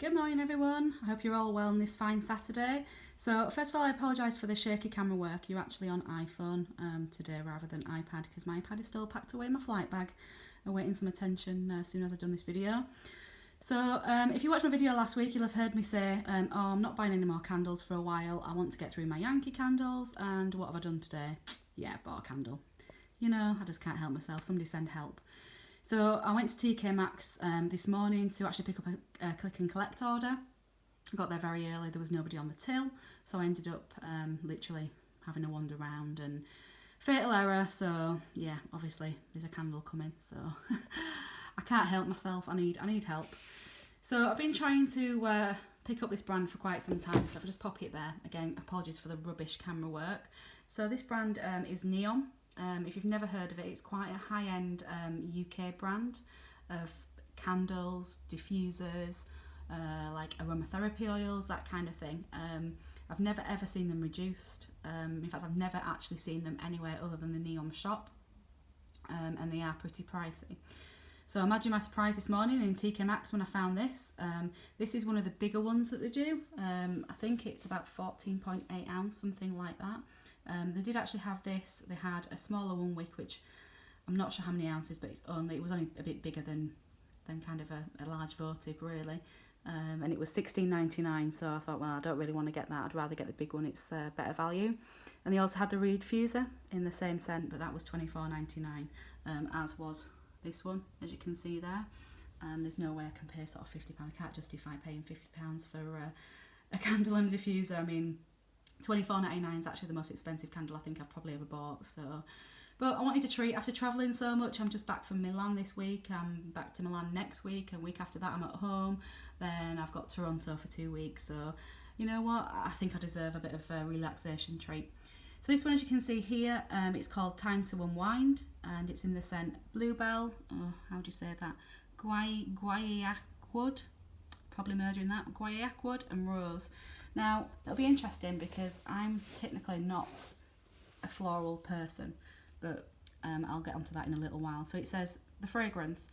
Good morning everyone, I hope you're all well on this fine Saturday. So first of all I apologise for the shaky camera work, you're actually on iPhone today rather than iPad because my iPad is still packed away in my flight bag awaiting some attention as soon as I've done this video. So if you watched my video last week you'll have heard me say, oh I'm not buying any more candles for a while, I want to get through my Yankee candles, and what have I done today? Yeah, I bought a candle. You know, I just can't help myself, somebody send help. So I went to TK Maxx this morning to actually pick up a click and collect order. I got there very early, there was nobody on the till, so I ended up literally having a wander around and fatal error, so yeah, obviously there's a candle coming, so I can't help myself, I need help. So I've been trying to pick up this brand for quite some time, so if I just pop it there, again, apologies for the rubbish camera work. So this brand is Neom. If you've never heard of it, it's quite a high-end UK brand of candles, diffusers, like aromatherapy oils, that kind of thing. I've never ever seen them reduced. In fact, I've never actually seen them anywhere other than the Neom shop, and they are pretty pricey. So imagine my surprise this morning in TK Maxx when I found this. This is one of the bigger ones that they do. I think it's about 14.8 ounce, something like that. They did actually have this. They had a smaller one which I'm not sure how many ounces, but it was only a bit bigger than kind of a large votive really, and it was $16.99. So I thought, well, I don't really want to get that. I'd rather get the big one. It's better value. And they also had the reed diffuser in the same scent, but that was $24.99, as was this one, as you can see there. And there's no way I can pay sort of £50. I can't justify paying £50 for a candle and a diffuser. I mean, $24.99 is actually the most expensive candle I think I've probably ever bought. So, but I wanted a treat after travelling so much. I'm just back from Milan this week. I'm back to Milan next week, and week after that I'm at home. Then I've got Toronto for 2 weeks. So, you know what? I think I deserve a bit of a relaxation treat. So this one, as you can see here, it's called Time to Unwind, and it's in the scent Bluebell. Oh, how do you say that? Guaiac wood. Probably murdering that. Guaiac wood and rose. Now, it'll be interesting because I'm technically not a floral person, but I'll get onto that in a little while. So it says, the fragrance,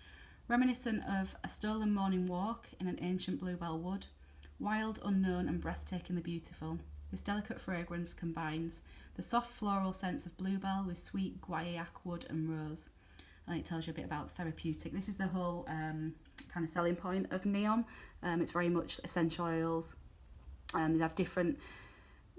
reminiscent of a stolen morning walk in an ancient bluebell wood, wild, unknown and breathtakingly beautiful. This delicate fragrance combines the soft floral scents of bluebell with sweet guaiac wood and rose. And it tells you a bit about therapeutic. This is the whole kind of selling point of Neom. It's very much essential oils. They have different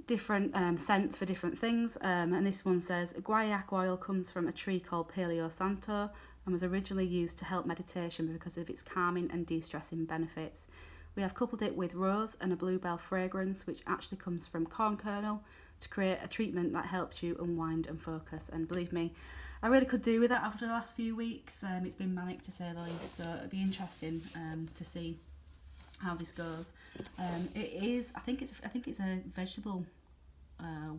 scents for different things. And this one says, guaiac oil comes from a tree called Paleo Santo and was originally used to help meditation because of its calming and de-stressing benefits. We have coupled it with rose and a bluebell fragrance, which actually comes from corn kernel, to create a treatment that helps you unwind and focus. And believe me, I really could do with that after the last few weeks. It's been manic to say the least, so it'd be interesting to see how this goes. It is, I think it's a vegetable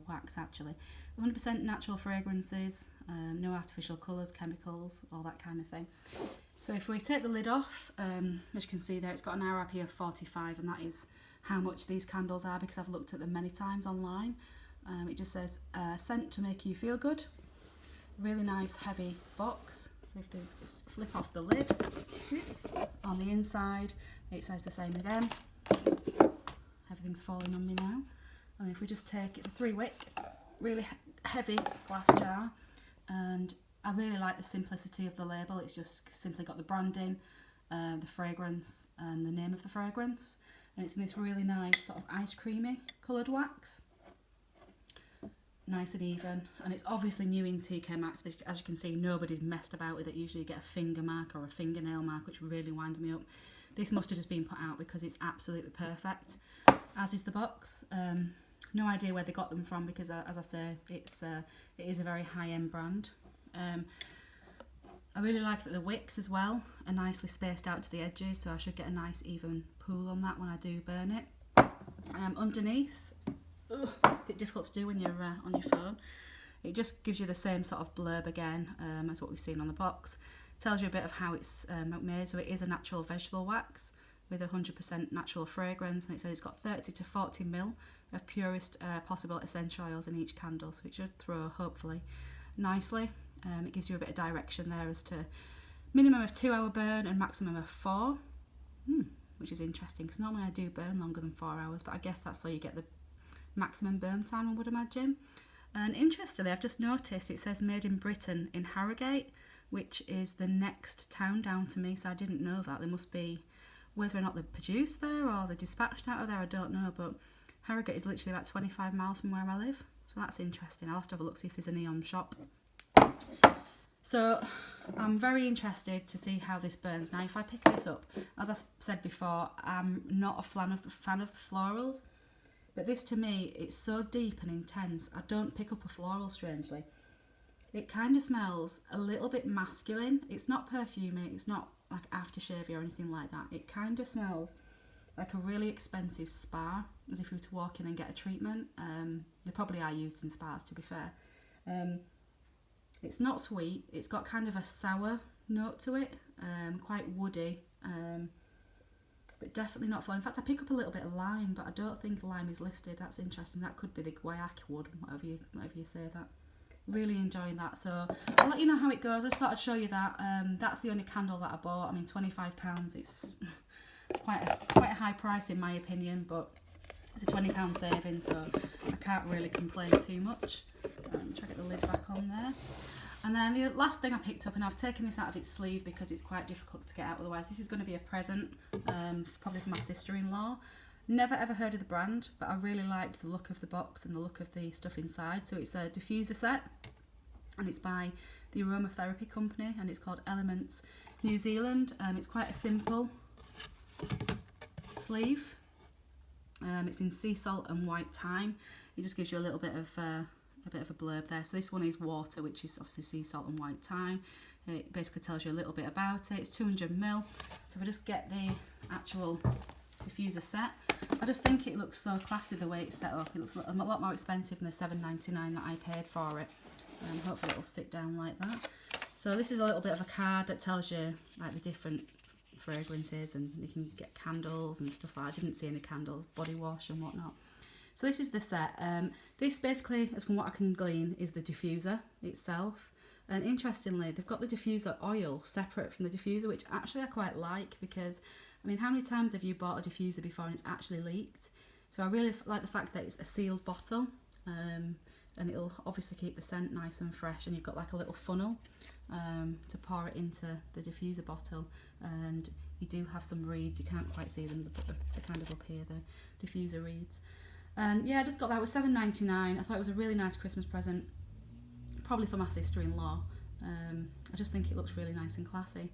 wax actually. 100% natural fragrances, no artificial colours, chemicals, all that kind of thing. So if we take the lid off, as you can see there, it's got an RRP of 45, and that is how much these candles are because I've looked at them many times online. It just says scent to make you feel good. Really nice heavy box. So if they just flip off the lid, oops, on the inside it says the same again. Everything's falling on me now. And if we just take, it's a 3-wick, really heavy glass jar, and I really like the simplicity of the label. It's just simply got the branding, the fragrance and the name of the fragrance, and it's in this really nice sort of ice creamy coloured wax. Nice and even, and it's obviously new in TK Maxx, but as you can see nobody's messed about with it. Usually you get a finger mark or a fingernail mark, which really winds me up. This must have just been put out because it's absolutely perfect, as is the box. No idea where they got them from because as I say, it is a very high-end brand. I really like that the wicks as well are nicely spaced out to the edges, so I should get a nice even pool on that when I do burn it. Underneath, a bit difficult to do when you're on your phone. It just gives you the same sort of blurb again as what we've seen on the box. Tells you a bit of how it's made. So it is a natural vegetable wax with 100% natural fragrance, and it says it's got 30 to 40 ml of purest possible essential oils in each candle, so it should throw hopefully nicely. It gives you a bit of direction there as to minimum of 2 hour burn and maximum of 4, which is interesting because normally I do burn longer than 4 hours, but I guess that's so you get the maximum burn time, I would imagine. And interestingly, I've just noticed it says made in Britain in Harrogate, which is the next town down to me, so I didn't know that. There must be, whether or not they're produced there or they're dispatched out of there, I don't know, but Harrogate is literally about 25 miles from where I live, so that's interesting. I'll have to have a look, see if there's a Neom shop. So I'm very interested to see how this burns. Now, if I pick this up, as I said before, I'm not a fan of the florals, but this to me, it's so deep and intense. I don't pick up a floral, strangely. It kind of smells a little bit masculine. It's not perfumey, it's not like aftershave or anything like that. It kind of smells like a really expensive spa, as if you were to walk in and get a treatment. They probably are used in spas, to be fair. It's not sweet. It's got kind of a sour note to it, quite woody, but definitely not floral. In fact, I pick up a little bit of lime, but I don't think lime is listed. That's interesting. That could be the guaiac wood, whatever you say that. Really enjoying that. So I'll let you know how it goes. I just thought I'd show you that. That's the only candle that I bought. I mean, £25. It's quite a high price in my opinion, but it's a £20 saving, so I can't really complain too much. Try to get the lid back on there. And then the last thing I picked up, and I've taken this out of its sleeve because it's quite difficult to get out otherwise. This is going to be a present, probably for my sister-in-law. Never ever heard of the brand, but I really liked the look of the box and the look of the stuff inside. So it's a diffuser set, and it's by the aromatherapy company, and it's called Elements New Zealand. It's quite a simple sleeve. It's in sea salt and white thyme. It just gives you a little bit of a blurb there. So this one is water, which is obviously sea salt and white thyme. It basically tells you a little bit about it. It's 200ml. So if I just get the actual diffuser set, I just think it looks so classy the way it's set up. It looks a lot more expensive than the $7.99 that I paid for it. Hopefully it'll sit down like that. So this is a little bit of a card that tells you like the different fragrances, and you can get candles and stuff like that. I didn't see any candles, body wash and whatnot. So this is the set. This basically, as from what I can glean, is the diffuser itself. And interestingly, they've got the diffuser oil separate from the diffuser, which actually I quite like, because, I mean, how many times have you bought a diffuser before and it's actually leaked? So I really like the fact that it's a sealed bottle, and it'll obviously keep the scent nice and fresh, and you've got like a little funnel to pour it into the diffuser bottle, and you do have some reeds. You can't quite see them, but they're kind of up here, the diffuser reeds. And yeah, I just got that. It was $7.99. I thought it was a really nice Christmas present, probably for my sister-in-law. I just think it looks really nice and classy.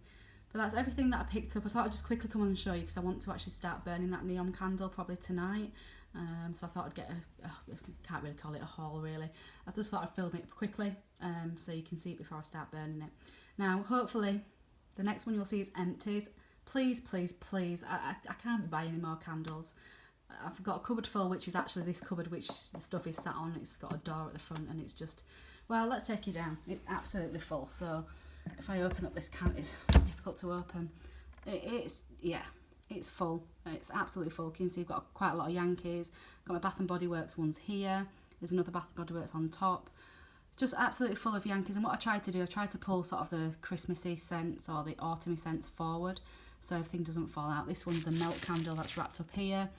But that's everything that I picked up. I thought I'd just quickly come on and show you because I want to actually start burning that Neom candle probably tonight. So I thought I'd get can't really call it a haul really. I just thought I'd film it quickly so you can see it before I start burning it. Now, hopefully, the next one you'll see is empties. Please, please, please, I can't buy any more candles. I've got a cupboard full, which is actually this cupboard which the stuff is sat on. It's got a door at the front, and it's just, well, let's take you down. It's absolutely full. So if I open up this can, it's difficult to open. It's full. It's absolutely full. You can see I've got quite a lot of Yankees. I've got my Bath and Body Works ones here. There's another Bath and Body Works on top. It's just absolutely full of Yankees. And what I tried to do, I tried to pull sort of the Christmassy scents or the autumny scents forward, so everything doesn't fall out. This one's a melt candle that's wrapped up here.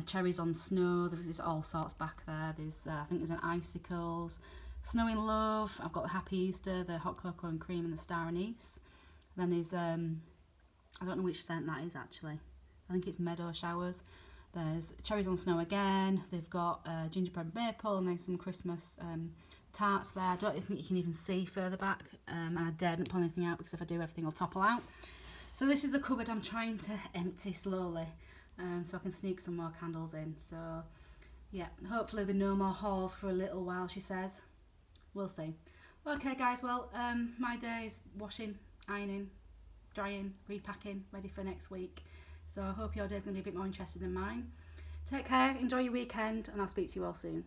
Cherries on snow. There's all sorts back there. There's I think there's an icicles, snow in love. I've got the Happy Easter, the hot cocoa and cream, and the star anise. Then there's I don't know which scent that is actually. I think it's meadow showers. There's cherries on snow again. They've got gingerbread maple, and there's some Christmas tarts there. I don't think you can even see further back, and I daren't pull anything out because if I do, everything will topple out. So this is the cupboard I'm trying to empty slowly, so I can sneak some more candles in. So yeah, hopefully there'll be no more hauls for a little while, she says. We'll see. Okay guys, well my day is washing, ironing, drying, repacking, ready for next week. So I hope your day is going to be a bit more interesting than mine. Take care, enjoy your weekend, and I'll speak to you all soon.